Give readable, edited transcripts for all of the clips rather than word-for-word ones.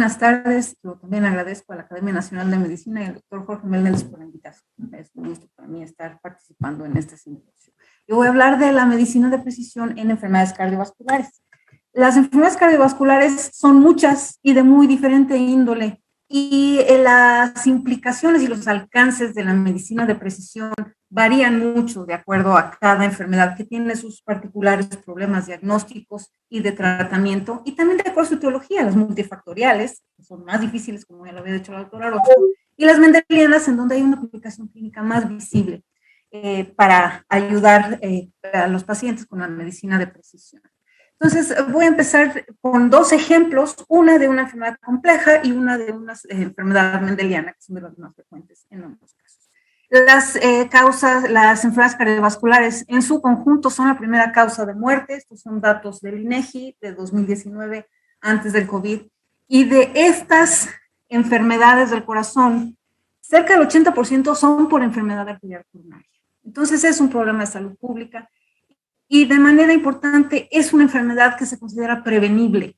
buenas tardes. Yo también agradezco a la Academia Nacional de Medicina y al doctor Jorge Meléndez por la invitación. Es un gusto para mí estar participando en este simposio. Yo voy a hablar de la medicina de precisión en enfermedades cardiovasculares. Las enfermedades cardiovasculares son muchas y de muy diferente índole, y las implicaciones y los alcances de la medicina de precisión varían mucho de acuerdo a cada enfermedad, que tiene sus particulares problemas diagnósticos y de tratamiento, y también de acuerdo a su etiología, las multifactoriales, que son más difíciles, como ya lo había dicho la doctora Orozco, y las mendelianas, en donde hay una aplicación clínica más visible para ayudar a los pacientes con la medicina de precisión. Entonces, voy a empezar con dos ejemplos, una de una enfermedad compleja y una de una enfermedad mendeliana, que son de las más frecuentes en ambos casos. Las enfermedades cardiovasculares en su conjunto son la primera causa de muerte. Estos son datos del INEGI de 2019, antes del COVID. Y de estas enfermedades del corazón, cerca del 80% son por enfermedad arterial coronaria. Entonces, es un problema de salud pública. Y de manera importante, es una enfermedad que se considera prevenible.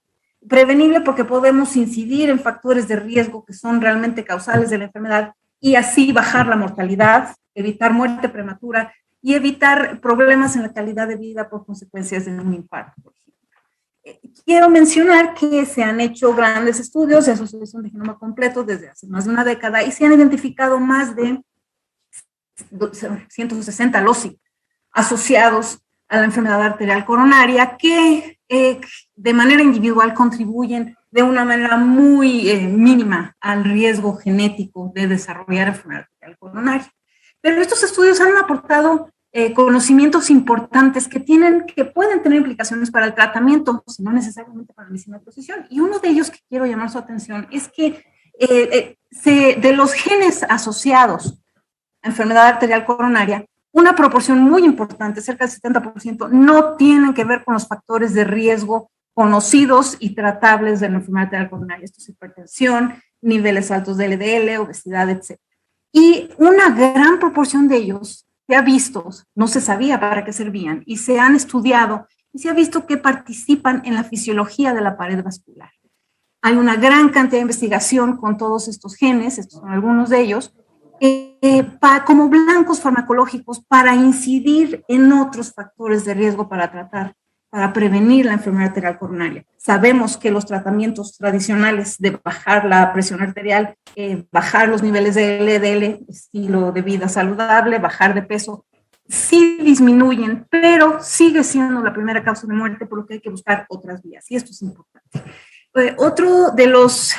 Prevenible porque podemos incidir en factores de riesgo que son realmente causales de la enfermedad y así bajar la mortalidad, evitar muerte prematura y evitar problemas en la calidad de vida por consecuencias de un infarto, por ejemplo. Quiero mencionar que se han hecho grandes estudios de asociación de genoma completo desde hace más de una década y se han identificado más de 160 LOCI asociados a la enfermedad arterial coronaria, que de manera individual contribuyen de una manera muy mínima al riesgo genético de desarrollar enfermedad arterial coronaria. Pero estos estudios han aportado conocimientos importantes que pueden tener implicaciones para el tratamiento, si no necesariamente para la medicina de precisión. Y uno de ellos que quiero llamar su atención es que de los genes asociados a enfermedad arterial coronaria, una proporción muy importante, cerca del 70%, no tienen que ver con los factores de riesgo conocidos y tratables de la enfermedad arterial coronaria. Esto es hipertensión, niveles altos de LDL, obesidad, etc. Y una gran proporción de ellos se ha visto, no se sabía para qué servían, y se han estudiado y se ha visto que participan en la fisiología de la pared vascular. Hay una gran cantidad de investigación con todos estos genes, estos son algunos de ellos, como blancos farmacológicos para incidir en otros factores de riesgo para prevenir la enfermedad arterial coronaria. Sabemos que los tratamientos tradicionales de bajar la presión arterial, bajar los niveles de LDL, estilo de vida saludable, bajar de peso, sí disminuyen, pero sigue siendo la primera causa de muerte, por lo que hay que buscar otras vías, y esto es importante. Otro de los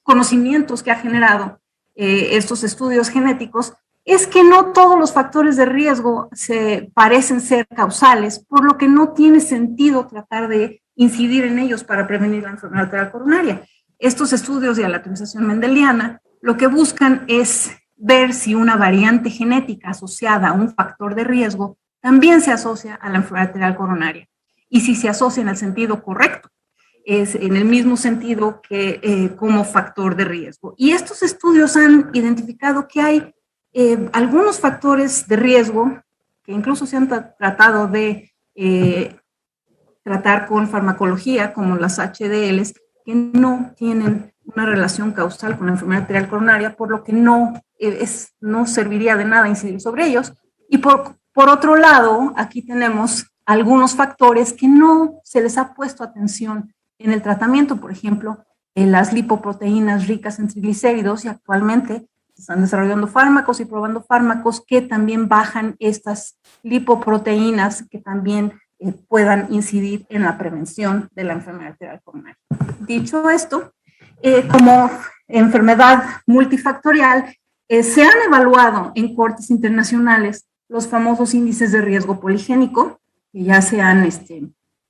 conocimientos que ha generado estos estudios genéticos es que no todos los factores de riesgo parecen ser causales, por lo que no tiene sentido tratar de incidir en ellos para prevenir la enfermedad arterial coronaria. Estos estudios de aleatorización mendeliana lo que buscan es ver si una variante genética asociada a un factor de riesgo también se asocia a la enfermedad arterial coronaria, y si se asocia en el sentido correcto, es en el mismo sentido que como factor de riesgo. Y estos estudios han identificado que hay algunos factores de riesgo que incluso se han tratado de tratar con farmacología, como las HDLs, que no tienen una relación causal con la enfermedad arterial coronaria, por lo que no serviría de nada incidir sobre ellos. Y por otro lado, aquí tenemos algunos factores que no se les ha puesto atención en el tratamiento, por ejemplo, las lipoproteínas ricas en triglicéridos, y actualmente se están desarrollando fármacos y probando fármacos que también bajan estas lipoproteínas, que también puedan incidir en la prevención de la enfermedad arterial coronaria. Dicho esto, como enfermedad multifactorial, se han evaluado en cortes internacionales los famosos índices de riesgo poligénico, que ya se han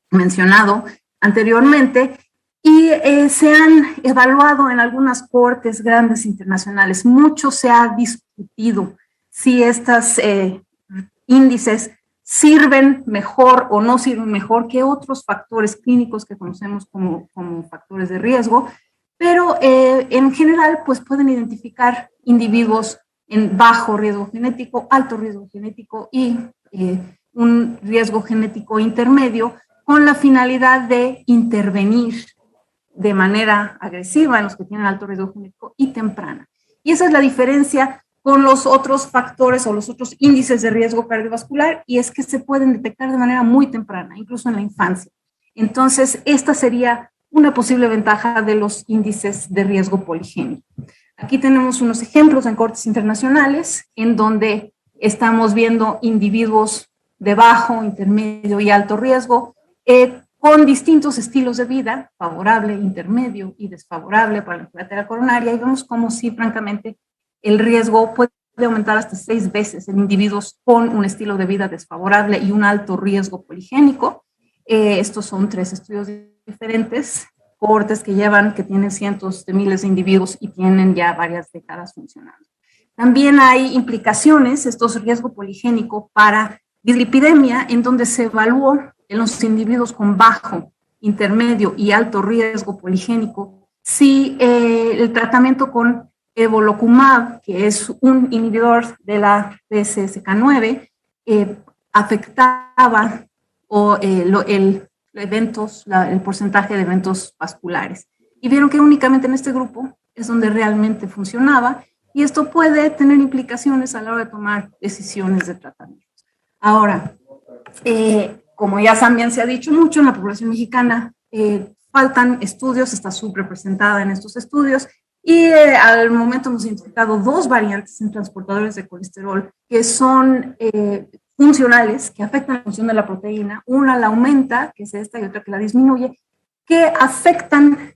mencionado anteriormente, y se han evaluado en algunas cortes grandes internacionales. Mucho se ha discutido si estos índices sirven mejor o no sirven mejor que otros factores clínicos que conocemos como factores de riesgo, pero en general pues pueden identificar individuos en bajo riesgo genético, alto riesgo genético y un riesgo genético intermedio, con la finalidad de intervenir de manera agresiva en los que tienen alto riesgo genético y temprana. Y esa es la diferencia con los otros factores o los otros índices de riesgo cardiovascular, y es que se pueden detectar de manera muy temprana, incluso en la infancia. Entonces, esta sería una posible ventaja de los índices de riesgo poligénico. Aquí tenemos unos ejemplos en cortes internacionales en donde estamos viendo individuos de bajo, intermedio y alto riesgo con distintos estilos de vida, favorable, intermedio y desfavorable para la enfermedad arterial coronaria, y vemos cómo sí, francamente, el riesgo puede aumentar hasta 6 veces en individuos con un estilo de vida desfavorable y un alto riesgo poligénico. Estos son 3 estudios diferentes, cohortes que tienen cientos de miles de individuos y tienen ya varias décadas funcionando. También hay implicaciones, estos riesgo poligénico, para dislipidemia, en donde se evaluó en los individuos con bajo, intermedio y alto riesgo poligénico si el tratamiento con evolocumab, que es un inhibidor de la PCSK9, afectaba el porcentaje de eventos vasculares. Y vieron que únicamente en este grupo es donde realmente funcionaba, y esto puede tener implicaciones a la hora de tomar decisiones de tratamiento. Ahora, como ya también se ha dicho mucho, en la población mexicana faltan estudios, está subrepresentada en estos estudios, y al momento hemos identificado 2 variantes en transportadores de colesterol que son funcionales, que afectan la función de la proteína. Una la aumenta, que es esta, y otra que la disminuye, que afectan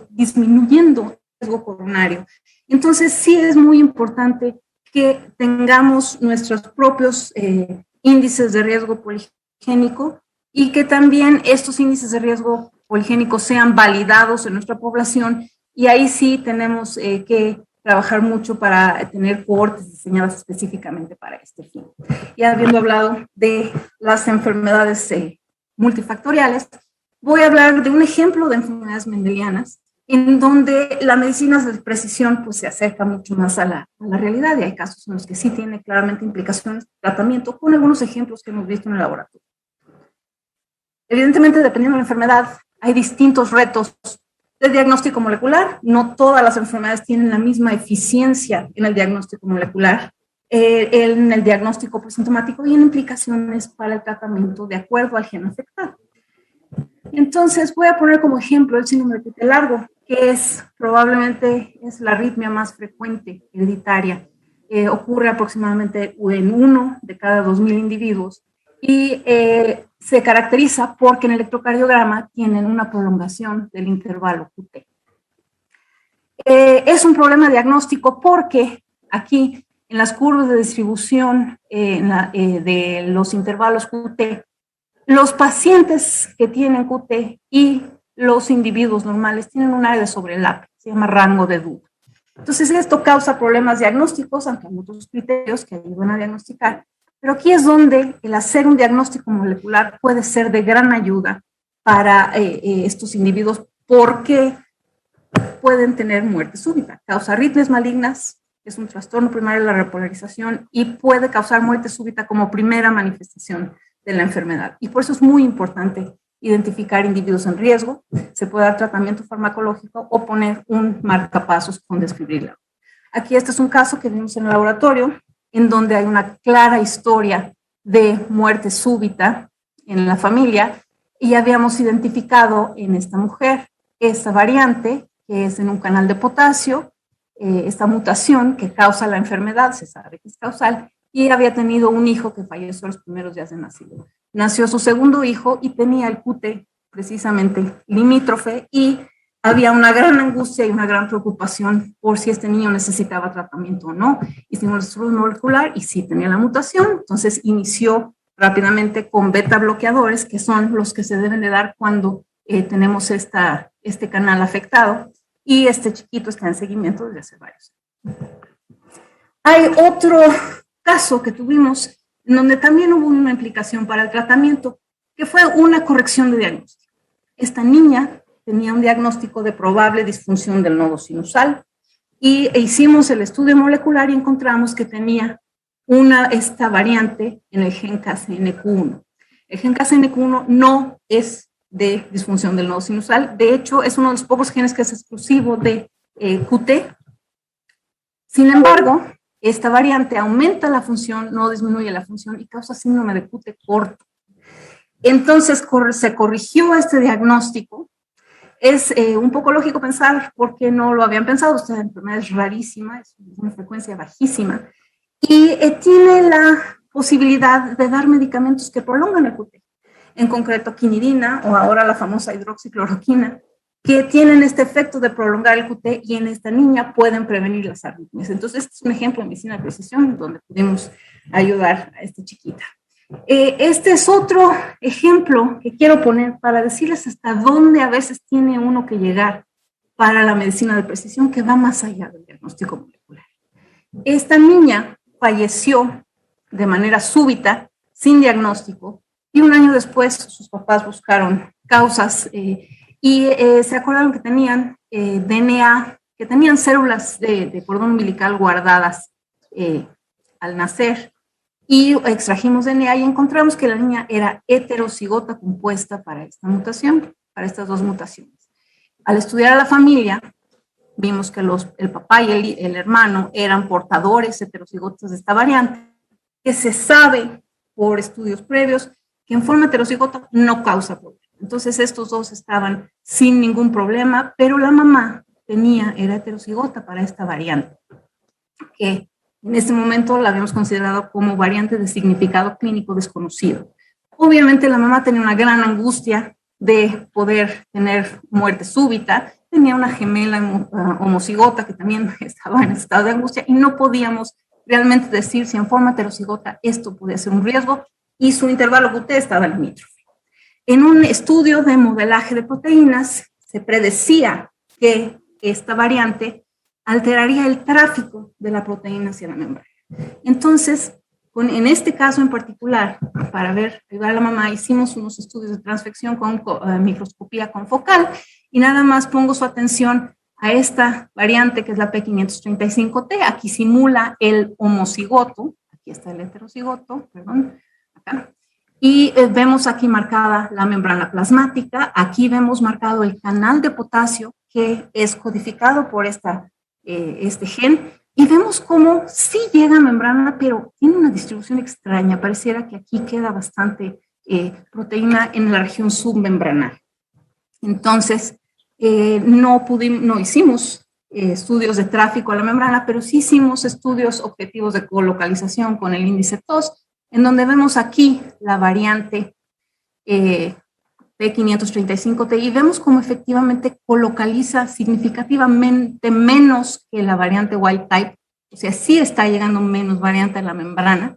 disminuyendo el riesgo coronario. Entonces, sí es muy importante que tengamos nuestros propios índices de riesgo poligénico, y que también estos índices de riesgo poligénico sean validados en nuestra población, y ahí sí tenemos que trabajar mucho para tener cohortes diseñadas específicamente para este fin. Ya habiendo hablado de las enfermedades multifactoriales, voy a hablar de un ejemplo de enfermedades mendelianas en donde la medicina de precisión pues, se acerca mucho más a la realidad, y hay casos en los que sí tiene claramente implicaciones de tratamiento, con algunos ejemplos que hemos visto en el laboratorio. Evidentemente, dependiendo de la enfermedad, hay distintos retos de diagnóstico molecular. No todas las enfermedades tienen la misma eficiencia en el diagnóstico molecular, en el diagnóstico presintomático, y en implicaciones para el tratamiento de acuerdo al gen afectado. Entonces, voy a poner como ejemplo el síndrome de cutis largo, que probablemente es la arritmia más frecuente hereditaria. Ocurre aproximadamente en 1 de cada 2,000 individuos, y se caracteriza porque en el electrocardiograma tienen una prolongación del intervalo QT. Es un problema diagnóstico porque aquí en las curvas de distribución de los intervalos QT, los pacientes que tienen QT y los individuos normales tienen un área de sobrelap, se llama rango de duda. Entonces, esto causa problemas diagnósticos, aunque hay otros criterios que ayudan a diagnosticar. Pero aquí es donde el hacer un diagnóstico molecular puede ser de gran ayuda para estos individuos, porque pueden tener muerte súbita. Causa arritmias malignas, es un trastorno primario de la repolarización, y puede causar muerte súbita como primera manifestación de la enfermedad. Y por eso es muy importante identificar individuos en riesgo. Se puede dar tratamiento farmacológico o poner un marcapasos con desfibrilador. Aquí este es un caso que vimos en el laboratorio, en donde hay una clara historia de muerte súbita en la familia, y habíamos identificado en esta mujer esta variante, que es en un canal de potasio, esta mutación que causa la enfermedad, se sabe que es causal, y había tenido un hijo que falleció los primeros días de nacido. Nació su segundo hijo y tenía el QT precisamente limítrofe, y había una gran angustia y una gran preocupación por si este niño necesitaba tratamiento o no. Hicimos el estudio molecular y sí tenía la mutación, entonces inició rápidamente con beta bloqueadores, que son los que se deben de dar cuando tenemos este canal afectado, y este chiquito está en seguimiento desde hace varios años. Hay otro caso que tuvimos en donde también hubo una implicación para el tratamiento, que fue una corrección de diagnóstico. Esta niña tenía un diagnóstico de probable disfunción del nodo sinusal, y hicimos el estudio molecular y encontramos que tenía esta variante en el gen KCNQ1. El gen KCNQ1 no es de disfunción del nodo sinusal. De hecho, es uno de los pocos genes que es exclusivo de QT. Sin embargo, esta variante aumenta la función, no disminuye la función y causa síndrome de QT corto. Entonces se corrigió este diagnóstico. Es un poco lógico pensar por qué no lo habían pensado. Esta enfermedad es rarísima, es una frecuencia bajísima y tiene la posibilidad de dar medicamentos que prolongan el QT. En concreto, quinidina o ahora la famosa hidroxicloroquina, que tienen este efecto de prolongar el QT y en esta niña pueden prevenir las arritmias. Entonces, este es un ejemplo de medicina de precisión donde pudimos ayudar a esta chiquita. Este es otro ejemplo que quiero poner para decirles hasta dónde a veces tiene uno que llegar para la medicina de precisión que va más allá del diagnóstico molecular. Esta niña falleció de manera súbita, sin diagnóstico, y un año después sus papás buscaron causas y se acordaron que tenían DNA, que tenían células de cordón umbilical guardadas al nacer. Y extrajimos DNA y encontramos que la niña era heterocigota compuesta para esta mutación, para estas dos mutaciones. Al estudiar a la familia, vimos que el papá y el hermano eran portadores heterocigotas de esta variante, que se sabe por estudios previos que en forma heterocigota no causa problema. Entonces estos dos estaban sin ningún problema, pero la mamá era heterocigota para esta variante, que en este momento la habíamos considerado como variante de significado clínico desconocido. Obviamente la mamá tenía una gran angustia de poder tener muerte súbita, tenía una gemela homocigota que también estaba en estado de angustia y no podíamos realmente decir si en forma heterocigota esto podía ser un riesgo y su intervalo QT estaba limítrofe. En un estudio de modelaje de proteínas se predecía que esta variante alteraría el tráfico de la proteína hacia la membrana. Entonces, en este caso en particular, para ayudar a la mamá, hicimos unos estudios de transfección con microscopía confocal y nada más pongo su atención a esta variante que es la P535T. Aquí simula el homocigoto, aquí está el heterocigoto, perdón, acá. Y vemos aquí marcada la membrana plasmática, aquí vemos marcado el canal de potasio que es codificado por este gen, y vemos cómo sí llega a membrana, pero tiene una distribución extraña. Pareciera que aquí queda bastante proteína en la región submembranal. Entonces, no hicimos estudios de tráfico a la membrana, pero sí hicimos estudios objetivos de colocalización con el índice TOS, en donde vemos aquí la variante P535T y vemos cómo efectivamente colocaliza significativamente menos que la variante wild type, o sea, sí está llegando menos variante a la membrana,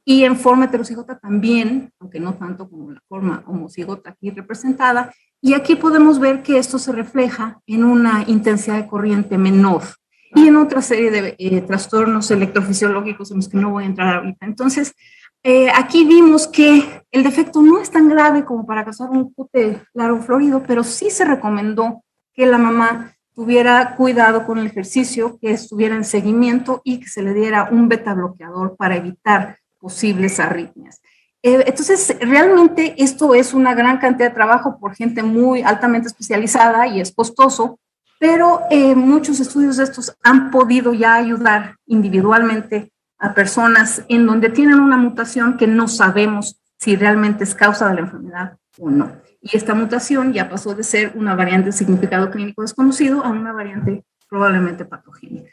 y en forma heterocigota también, aunque no tanto como la forma homocigota aquí representada, y aquí podemos ver que esto se refleja en una intensidad de corriente menor y en otra serie de trastornos electrofisiológicos en los que no voy a entrar ahorita. Entonces, aquí vimos que el defecto no es tan grave como para causar un QT largo florido, pero sí se recomendó que la mamá tuviera cuidado con el ejercicio, que estuviera en seguimiento y que se le diera un beta bloqueador para evitar posibles arritmias. Entonces, realmente esto es una gran cantidad de trabajo por gente muy altamente especializada y es costoso, pero muchos estudios de estos han podido ya ayudar individualmente a personas en donde tienen una mutación que no sabemos si realmente es causa de la enfermedad o no. Y esta mutación ya pasó de ser una variante de significado clínico desconocido a una variante probablemente patogénica.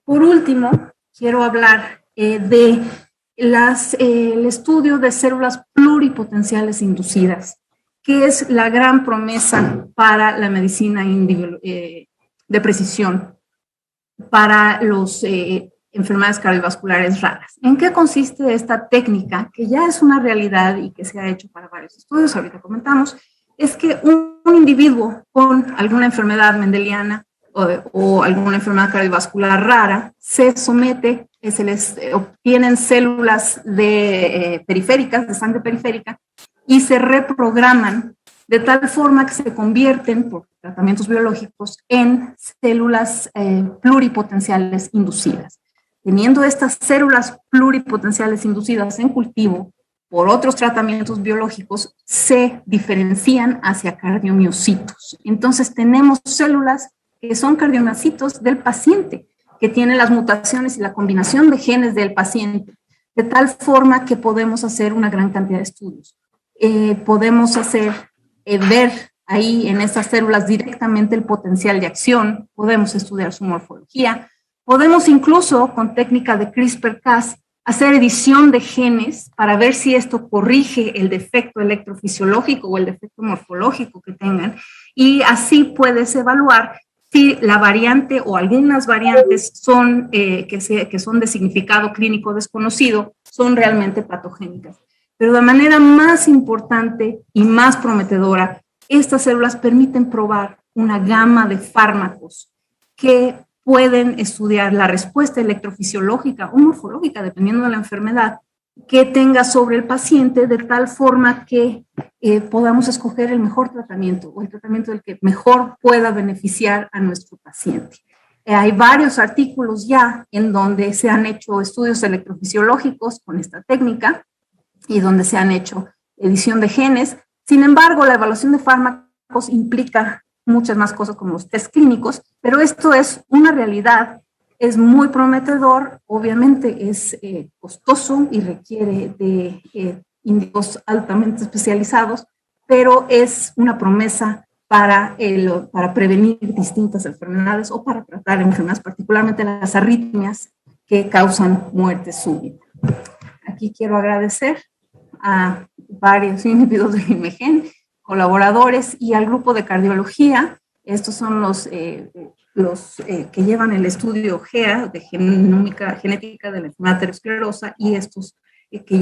Por último, quiero hablar de el estudio de células pluripotenciales inducidas, que es la gran promesa para la medicina de precisión, para los enfermedades cardiovasculares raras. ¿En qué consiste esta técnica? Que ya es una realidad y que se ha hecho para varios estudios, ahorita comentamos, es que un individuo con alguna enfermedad mendeliana o alguna enfermedad cardiovascular rara se somete, se les obtienen células periféricas, de sangre periférica, y se reprograman de tal forma que se convierten por tratamientos biológicos en células pluripotenciales inducidas. Teniendo estas células pluripotenciales inducidas en cultivo por otros tratamientos biológicos, se diferencian hacia cardiomiocitos. Entonces tenemos células que son cardiomiocitos del paciente, que tienen las mutaciones y la combinación de genes del paciente, de tal forma que podemos hacer una gran cantidad de estudios. Podemos ver ahí en esas células directamente el potencial de acción, podemos estudiar su morfología, podemos incluso con técnica de CRISPR-Cas hacer edición de genes para ver si esto corrige el defecto electrofisiológico o el defecto morfológico que tengan, y así puedes evaluar si la variante o algunas variantes son, que son de significado clínico desconocido, son realmente patogénicas. Pero de manera más importante y más prometedora, estas células permiten probar una gama de fármacos que pueden estudiar la respuesta electrofisiológica o morfológica, dependiendo de la enfermedad, que tenga sobre el paciente, de tal forma que podamos escoger el mejor tratamiento o el tratamiento del que mejor pueda beneficiar a nuestro paciente. Hay varios artículos ya en donde se han hecho estudios electrofisiológicos con esta técnica y donde se han hecho edición de genes. Sin embargo, la evaluación de fármacos implica muchas más cosas como los test clínicos, pero esto es una realidad, es muy prometedor, obviamente es costoso y requiere de individuos altamente especializados, pero es una promesa para prevenir distintas enfermedades o para tratar enfermedades, particularmente las arritmias que causan muerte súbita. Aquí quiero agradecer a varios individuos de IMEGEN, colaboradores y al grupo de cardiología. Estos son los que llevan el estudio GEA, de genética de la enfermedad aterosclerosa, y estos que